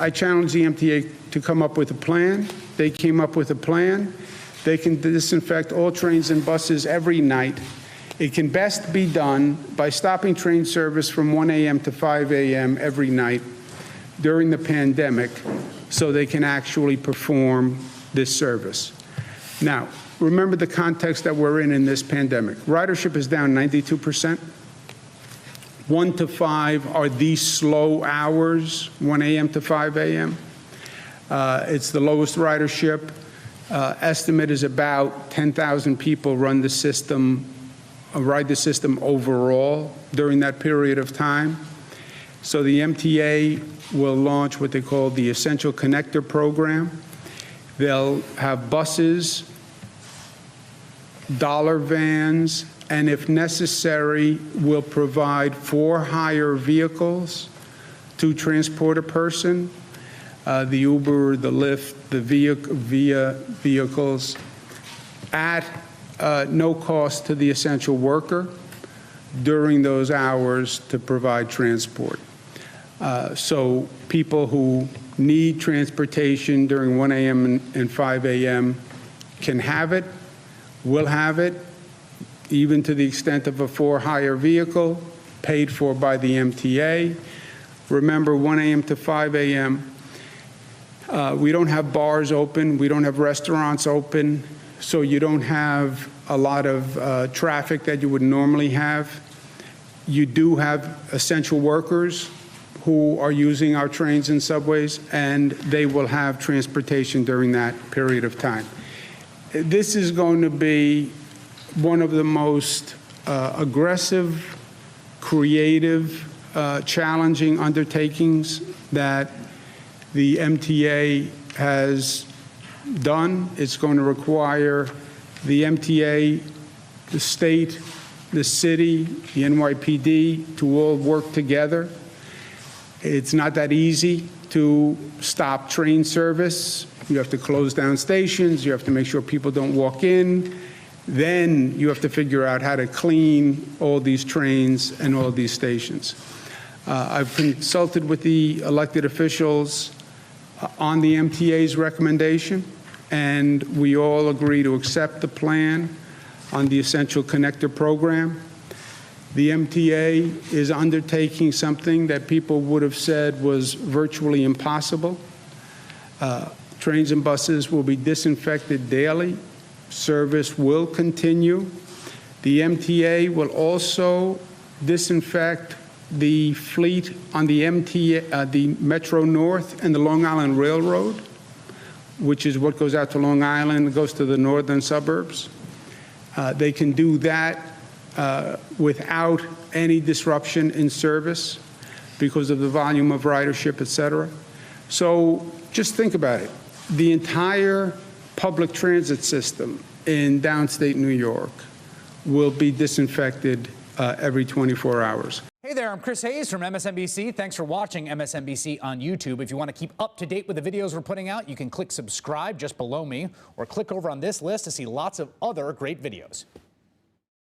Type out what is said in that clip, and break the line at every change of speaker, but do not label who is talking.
I challenged the MTA to come up with a plan. They came up with a plan. They can disinfect all trains and buses every night. It can best be done by stopping train service from 1 a.m. to 5 a.m. every night during the pandemic so they can actually perform this service. Now, remember the context that we're in this pandemic. Ridership is down 92%. 1 to 5 are these slow hours, 1 a.m. to 5 a.m. It's the lowest ridership. Estimate is about 10,000 people ride the system overall during that period of time. So the MTA will launch what they call the Essential Connector Program. They'll have buses, dollar vans, and if necessary, will provide for-hire vehicles to transport a person. The Uber, the Lyft, the Via vehicles at no cost to the essential worker during those hours to provide transport. So people who need transportation during 1 a.m. and 5 a.m. can have it, will have it, even to the extent of a for-hire vehicle paid for by the MTA. Remember, 1 a.m. to 5 a.m., we don't have bars open, we don't have restaurants open, so you don't have a lot of traffic that you would normally have. You do have essential workers who are using our trains and subways, and they will have transportation during that period of time. This is going to be one of the most aggressive, creative, challenging undertakings that the MTA has done. It's going to require the MTA, the state, the city, the NYPD to all work together. It's not that easy to stop train service. You have to close down stations. You have to make sure people don't walk in. Then you have to figure out how to clean all these trains and all these stations. I've consulted with the elected officials on the MTA's recommendation, and we all agree to accept the plan on the Essential Connector Program. The MTA is undertaking something that people would have said was virtually impossible. Trains and buses will be disinfected daily. Service will continue. The MTA will also disinfect the fleet on the the Metro North and the Long Island Railroad, which is what goes out to Long Island, goes to the northern suburbs. They can do that without any disruption in service because of the volume of ridership, et cetera. So just think about it. The entire public transit system in downstate New York will be disinfected every 24 hours.
Hey there, I'm Chris Hayes from MSNBC. Thanks for watching MSNBC on YouTube. If you want to keep up to date with the videos we're putting out, you can click subscribe just below me or click over on this list to see lots of other great videos.